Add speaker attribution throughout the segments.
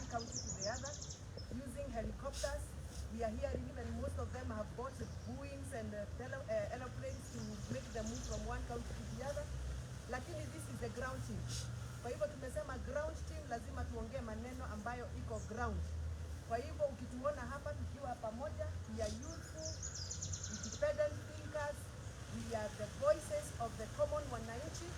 Speaker 1: county to the other using helicopters. We are hearing even most of them have bought Boeings and aeroplanes to make them move from one county to the other. Lakini this is the ground team. Kwa hivyo tumesema ground team lazima tuongee maneno ambayo iko ground. Kwa hivyo ukituona hapa tukiwa pamoja, we are youthful, independent thinkers, we are the voices of the common wananchi,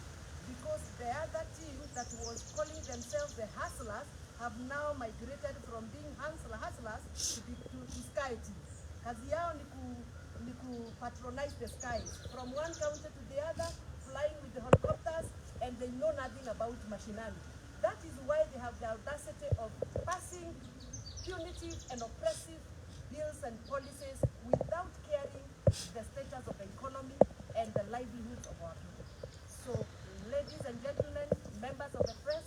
Speaker 1: because the other team that was calling themselves the hustlers have now migrated from being hustlers to sky team. Kazi yao ni ku patronize the skies from one county to the other, flying with the helicopters, and they know nothing about machinery. That is why they have the audacity of passing punitive and oppressive bills and policies without caring the status of the economy and the livelihoods of our people. So, ladies and gentlemen, members of the press,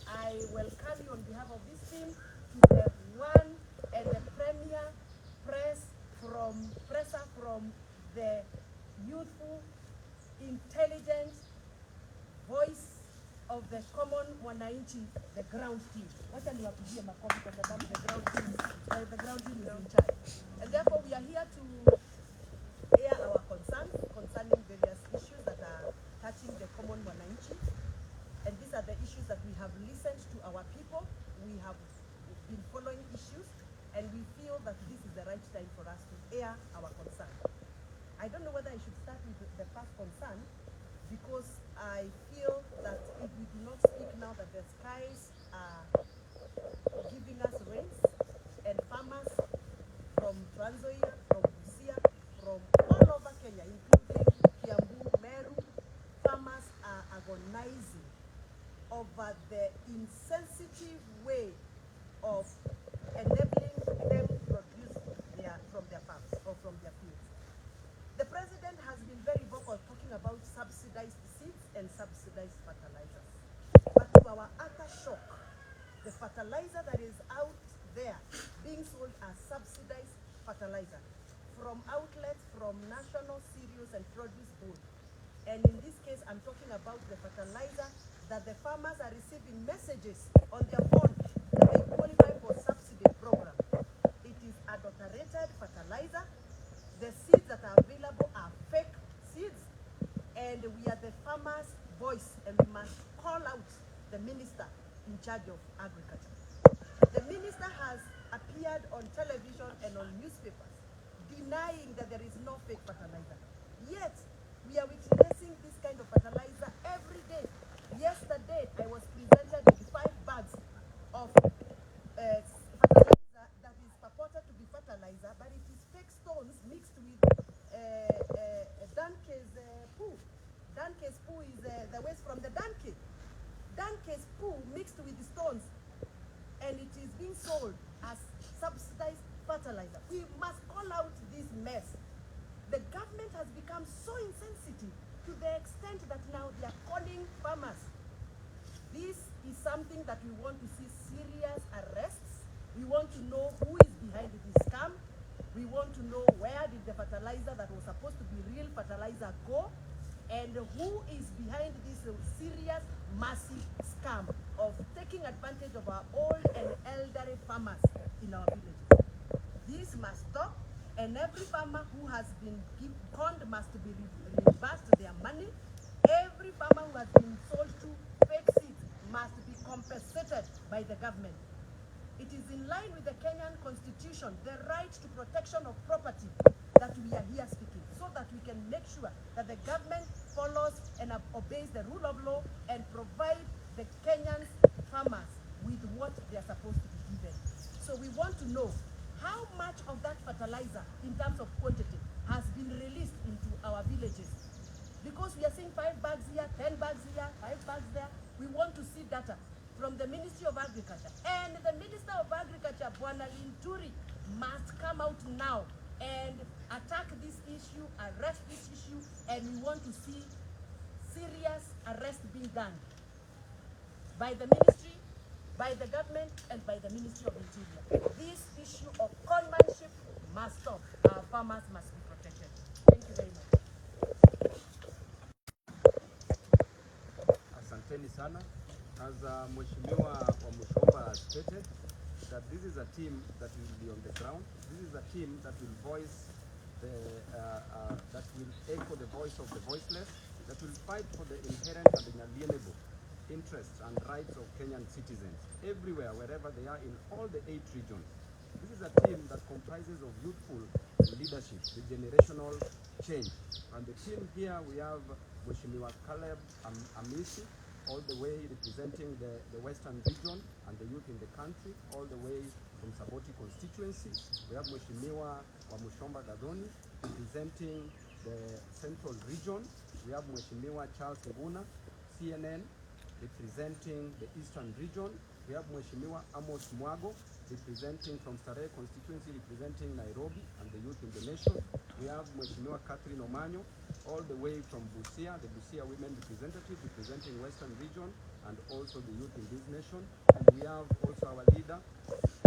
Speaker 1: I welcome you on behalf of this team to the one and the premier presser from the youthful, intelligent voice of the common wananchi, the ground team. Wacha niwapigie makofi kwa sababu the ground team is in charge. And therefore we are here to air our concerns concerning various issues that are touching the common wananchi. And these are the issues that we have listened to our people. We have been following issues, and we feel that this is the right time for us to air our concern. I don't know whether I should start with the first concern, because I feel that if we do not speak now that the skies are giving us rains, and farmers from Trans Nzoia, from Busia, from all over Kenya, including Kiambu, Meru, farmers are agonizing over the insensitive way of enabling them to produce from their farms or from their fields. The president has been very vocal talking about subsidized seeds and subsidized fertilizers. But to our utter shock, the fertilizer that is out there being sold as subsidized fertilizer from outlets from National Cereals and Produce Board. And in this case, I'm talking about the fertilizer that the farmers are receiving messages on their phone that they qualify for subsidy program. It is adulterated fertilizer. The seeds that are available are fake seeds, and we are the farmers' voice, and we must call out the minister in charge of agriculture. The minister has appeared on television and on newspapers denying that there is no fake fertilizer. Yet, we are witnessing this kind of fertilizer every day. Yesterday, I was presented with 5 bags of fertilizer that is purported to be fertilizer, but it is fake stones mixed with donkey's poo. Donkey's poo is the waste from the donkey. Donkey's poo mixed with stones, and it is being sold as subsidized fertilizer. We must call out this mess. The government has become so insensitive to the extent that now they are calling farmers. This is something that we want to see serious arrests. We want to know who is behind this scam. We want to know where did the fertilizer that was supposed to be real fertilizer go, and who is behind this serious, massive scam of taking advantage of our old and elderly farmers in our villages. This must stop, and every farmer who has been conned must be reimbursed their money. Every farmer who has been sold to fake seeds must be compensated by the government. It is in line with the Kenyan Constitution, the right to protection of property, that we are here speaking, so that we can make sure that the government follows and obeys the rule of law and provide the Kenyan farmers with what they are supposed to be given. So we want to know how much of that fertilizer, in terms of quantity, has been released into our villages. Because we are seeing 5 bags here, 10 bags here, 5 bags there. We want to see data from the Ministry of Agriculture. And the Minister of Agriculture, Bwana Linturi, must come out now and attack this issue, arrest this issue, and we want to see serious arrest being done by the ministry, by the government, and by the Ministry of Interior. This issue of conmanship must stop. Our farmers must be protected. Thank you very much.
Speaker 2: Asanteni sana. As Mheshimiwa Wamuchomba has stated, is a team that will be on the ground. This is a team that will voice that will echo the voice of the voiceless, that will fight for the inherent and inalienable interests and rights of Kenyan citizens everywhere, wherever they are in all the 8 regions. This is a team that comprises of youthful leadership, the generational change. And the team here, we have Mheshimiwa Caleb Amisi, all the way representing the Western region and the youth in the country, all the way from Saboti constituency. We have Mheshimiwa Wamuchomba Gathoni representing the Central region. We have Mheshimiwa Charles Nguna, CNN, representing the Eastern region. We have Mheshimiwa Amos Mwago, representing from Starehe constituency, representing Nairobi and the youth in the nation. We have Mheshimiwa Catherine Omanyo, all the way from Busia, the Busia women representative, representing Western region and also the youth in this nation. And we have also our leader,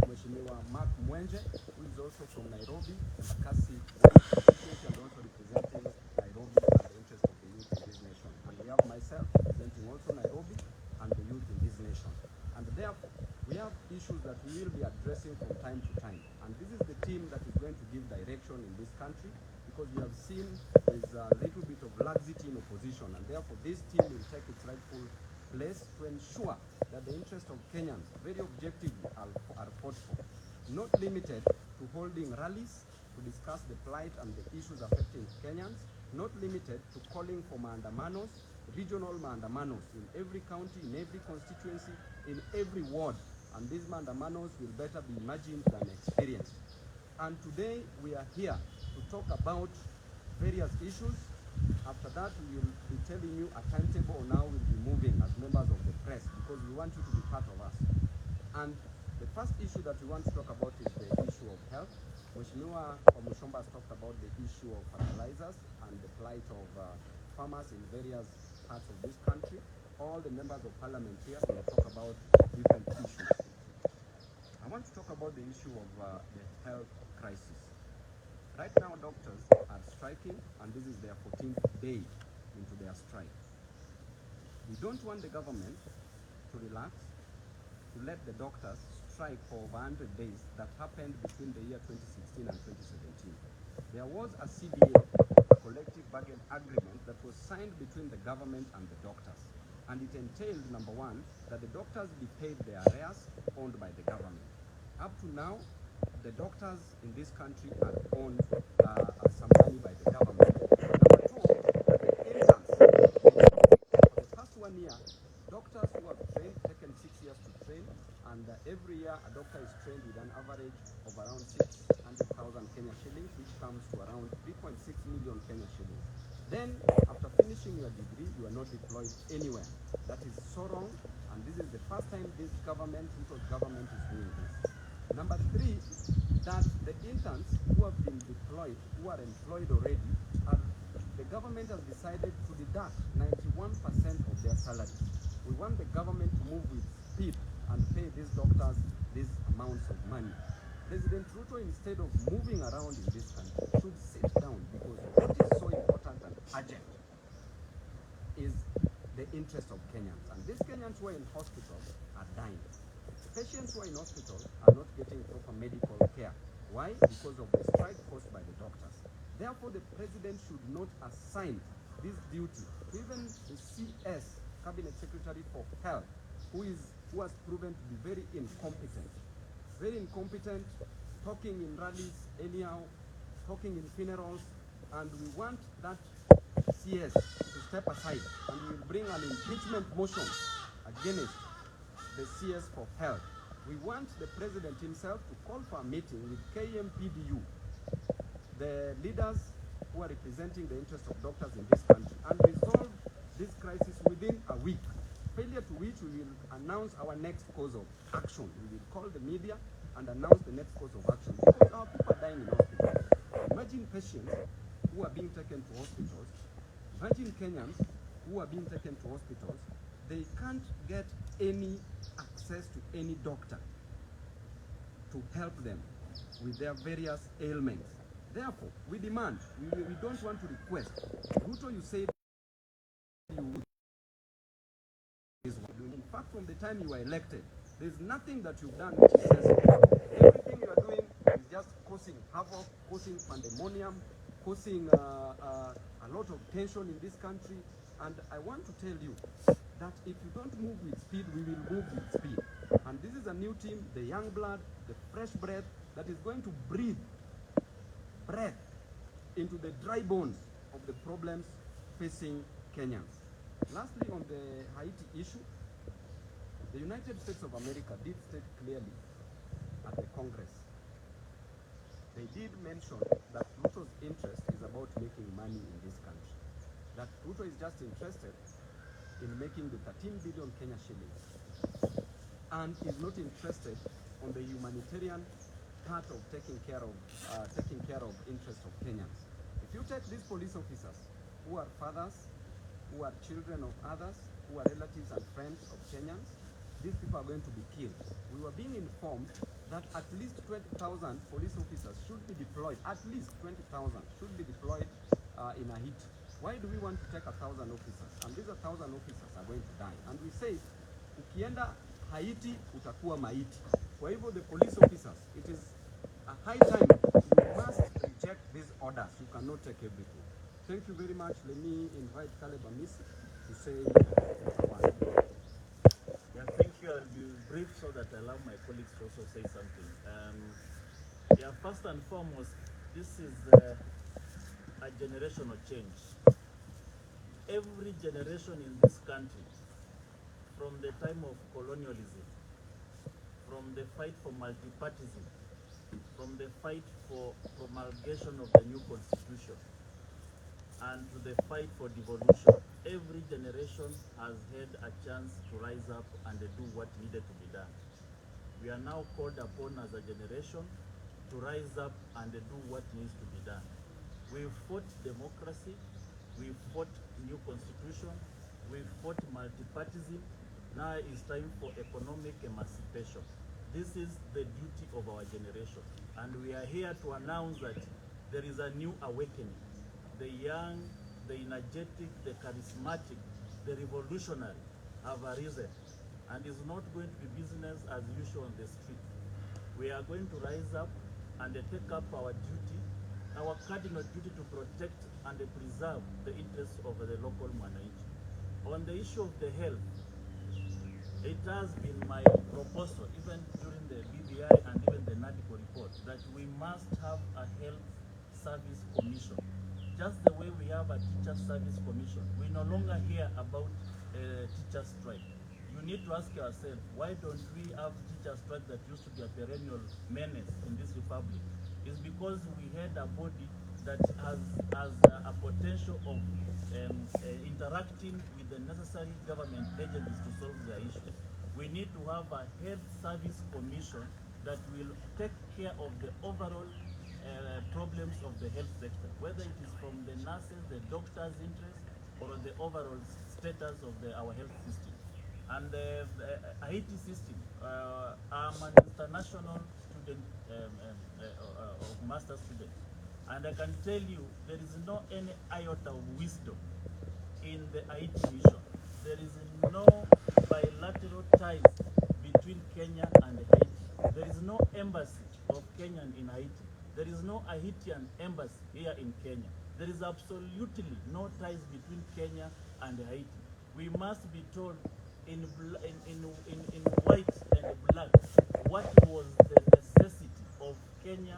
Speaker 2: Mheshimiwa Mark Mwenje, who is also from Nairobi, Makasi constituency, and also representing Nairobi and the interest of the youth in this nation. And we have myself representing also Nairobi and the youth in this nation. And therefore, we have issues that we will be addressing from time to time. And this is the team that is going to give direction in this country, because we have seen there is a little bit of laxity in opposition, and therefore this team will take its rightful place to ensure that the interests of Kenyans very objectively are fought for, not limited to holding rallies to discuss the plight and the issues affecting Kenyans, not limited to calling for maandamanos, regional maandamanos in every county, in every constituency, in every ward. And these maandamanos will better be imagined than experienced. And today we are here to talk about various issues. After that, we will be telling you a timetable on how we'll be moving as members of the press, because we want you to be part of us. And the first issue that we want to talk about is the issue of health. Mheshimiwa Wamuchomba has talked about the issue of fertilizers and the plight of farmers in various parts of this country. All the members of parliament here will talk about different issues. I want to talk about the issue of the health crisis. Right now, doctors are striking, and this is their 14th day into their strike. We don't want the government to relax, to let the doctors strike for over 100 days that happened between the year 2016 and 2017. There was a CBA, a collective bargain agreement, that was signed between the government and the doctors. And it entailed, number one, that the doctors be paid their arrears owned by the government. Up to now, the doctors in this country are owned some money by the government. Number two, the interns. For the past 1 year, doctors who have trained, taken 6 years to train, and every year a doctor is trained with an average of around 600,000 Kenya shillings, which comes to around 3.6 million Kenya shillings. Then, after finishing your degree, you are not deployed anywhere. That is so wrong, and this is the first time this government, Ruto's government, is doing this. Number three, that the interns who have been deployed, who are employed already, the government has decided to deduct 91% of their salaries. We want the government to move with speed and pay these doctors these amounts of money. President Ruto, instead of moving around in this country, should sit down, because what is so important and urgent is the interest of Kenyans. And these Kenyans who are in hospitals are dying. Patients who are in hospital are not getting proper medical care. Why? Because of the strike caused by the doctors. Therefore, the president should not assign this duty to even the CS, Cabinet Secretary for Health, who has proven to be very incompetent. Very incompetent, talking in rallies anyhow, talking in funerals, and we want that CS to step aside, and we will bring an impeachment motion against the CS for Health. We want the president himself to call for a meeting with KMPDU, the leaders who are representing the interest of doctors in this country, and resolve this crisis within a week. Failure to which we will announce our next course of action. We will call the media and announce the next course of action, because our people are dying in hospitals. Imagine patients who are being taken to hospitals. Imagine Kenyans who are being taken to hospitals. They can't get any access to any doctor to help them with their various ailments. Therefore, we demand, we don't want to request. Ruto, you said you would. In fact, from the time you were elected, There's nothing that you've done which is sensible. Everything you are doing is just causing havoc, causing pandemonium, causing a lot of tension in this country. And I want to tell you that if you don't move with speed, we will move with speed. And this is a new team, the young blood, the fresh breath, that is going to breathe breath into the dry bones of the problems facing Kenyans. Lastly, on the Haiti issue, the United States of America did state clearly at the Congress. They did mention that Ruto's interest is about making money in this country. That Ruto is just interested in making the 13 billion Kenya shillings and is not interested on the humanitarian part of taking care of interests of Kenyans. If you take these police officers who are fathers, who are children of others, who are relatives and friends of Kenyans, these people are going to be killed. We were being informed that at least 20,000 police officers should be deployed, at least 20,000 should be deployed in Haiti. Why do we want to take 1,000 officers? And these 1,000 officers are going to die. And we say, ukienda Haiti, utakuwa maiti. Kwa hivyo the police officers, it is a high time you must reject these orders. You cannot take everything. Thank you very much. Let me invite Caleb Amisi to say one.
Speaker 3: Yeah, thank you. I'll be brief so that I allow my colleagues to also say something. Yeah, first and foremost, this is a generational change. Every generation in this country, from the time of colonialism, from the fight for multipartism, from the fight for promulgation of the new constitution, and to the fight for devolution, every generation has had a chance to rise up and do what needed to be done. We are now called upon as a generation to rise up and do what needs to be done. We've fought democracy, we've fought new constitution, we've fought multipartism. Now it's time for economic emancipation. This is the duty of our generation. And we are here to announce that there is a new awakening. The young, the energetic, the charismatic, the revolutionary have arisen. And it's not going to be business as usual on the street. We are going to rise up and take up our duty, our cardinal duty to protect and preserve the interests of the local Mwananchi. On the issue of the health, it has been my proposal, even during the BBI and even the NADICO report, that we must have a health service commission. Just the way we have a teacher service commission, we no longer hear about teacher strike. You need to ask yourself, why don't we have teacher strike that used to be a perennial menace in this republic? It's because we had a body that has a potential of interacting with the necessary government agencies to solve their issues. We need to have a health service commission that will take care of the overall problems of the health sector, whether it is from the nurses, the doctors' interest, or the overall status of our health system. And the Haiti system, I'm an international student, of master student, and I can tell you there is no any iota of wisdom in the Haiti mission. There is no bilateral ties between Kenya and Haiti. There is no embassy of Kenyan in Haiti. There is no Haitian embassy here in Kenya. There is absolutely no ties between Kenya and Haiti. We must be told in white and black what was the necessity of Kenya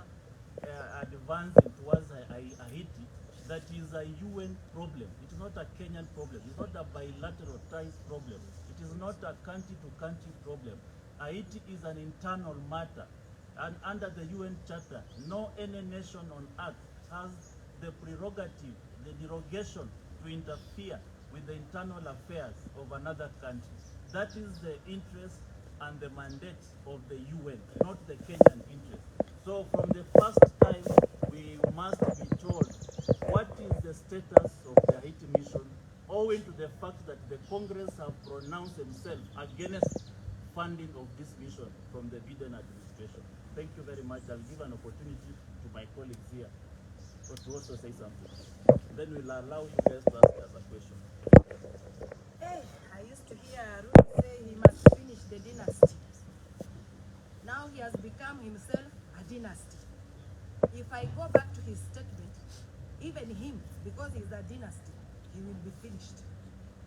Speaker 3: advancing towards Haiti. That is a UN problem. It is not a Kenyan problem. It's not a bilateral ties problem. It is not a country-to-country problem. Haiti is an internal matter. And under the UN Charter, no any nation on earth has the prerogative, the derogation to interfere with the internal affairs of another country. That is the interest and the mandate of the UN, not the Kenyan interest. So from the first time, we must be told what is the status of the Haiti mission, owing to the fact that the Congress have pronounced themselves against funding of this mission from the Biden administration. Thank you very much. I'll give an opportunity to my colleagues here to also say something. Then we'll allow you guys to ask us a question.
Speaker 1: Hey, I used to hear Ruto say he must finish the dynasty. Now he has become himself a dynasty. If I go back to his statement, even him, because he's a dynasty, he will be finished.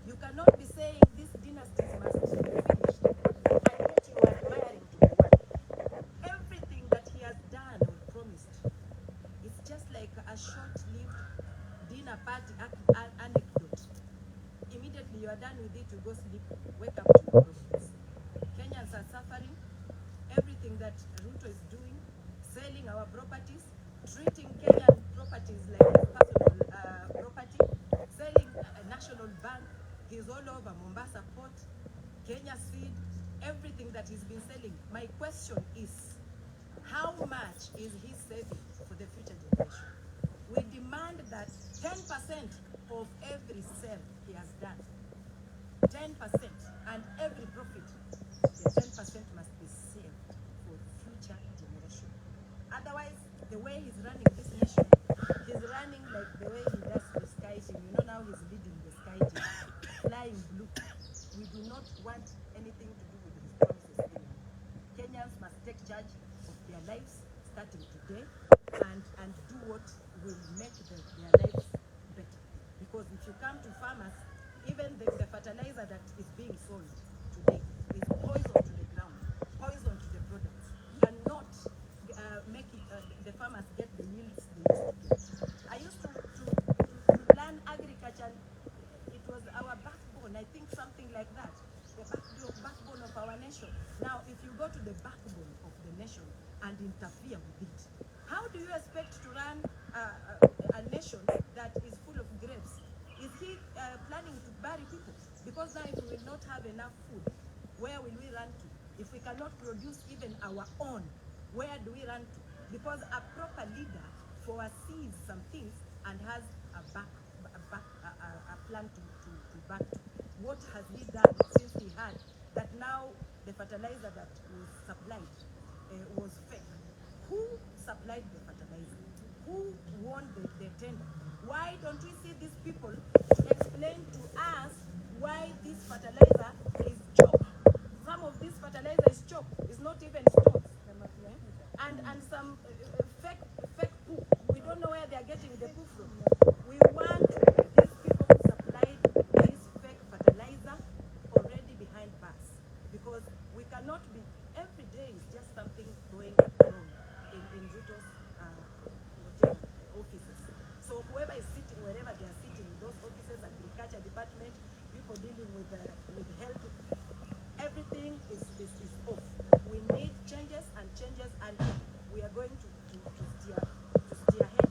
Speaker 1: You cannot be saying this dynasty must be finished, and yet you are admiring to be one. Everything that he has done or promised, it's just like a short-lived dinner party anecdote. Immediately you are done with it, you go sleep, wake up to your problems. Kenyans are suffering. Everything that Ruto is doing, selling our properties, treating Kenyan properties like personal property, selling a national bank. He's all over Mombasa Port, Kenya Seed, everything that he's been selling. My question is, how much is he saving for the future generation? We demand that 10% of every sale he has done, 10%, and every profit, the 10% must be saved for future generation. Otherwise, the way he's running this nation, he's running like the way he does the sky team. You know, now he's leading the sky team, flying blue. We do not want anything to do with his promises anymore. Kenyans must take charge of their lives starting today and do what will make their lives better. Because if you come to farmers, even the fertilizer that is being sold today is poison to the ground, poison to the products, cannot make it, the farmers get the yields they used to get. I used to learn agriculture. It was our backbone, I think something like that. The backbone of our nation. Now, if you go to the backbone of the nation and interfere with it, how do you expect to run a nation that is full of grapes? Is he planning to bury people? Because now if we will not have enough food, where will we run to? If we cannot produce even our own, where do we run to? Because a proper leader foresees some things and has a plan to back to. What has he done since he had that now the fertilizer that was supplied was fake? Who supplied the fertilizer? Who won the tender? Why don't we see these people explain to us why this fertilizer is chalk? Some of this fertilizer is chalk, it's not even stones. And some fake poo. We don't know where they are getting the poo from. We want these people who supplied this fake fertilizer already behind bars, because we cannot be, every day is just something going wrong in Ruto's offices. So whoever is sitting, wherever they are sitting, those offices, agriculture department, people dealing with health, everything is off. We need changes, and we are going to steer ahead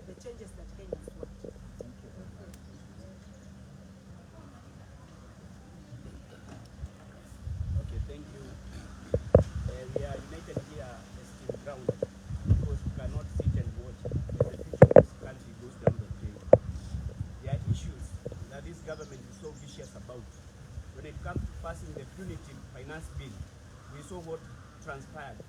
Speaker 1: the changes that Kenyans want.
Speaker 4: Okay, thank you. We are united here as team ground because we cannot sit and watch as the future of this country goes down the drain. There are issues that this government is so vicious about. When it comes to passing the punitive finance bill, we saw what transpired.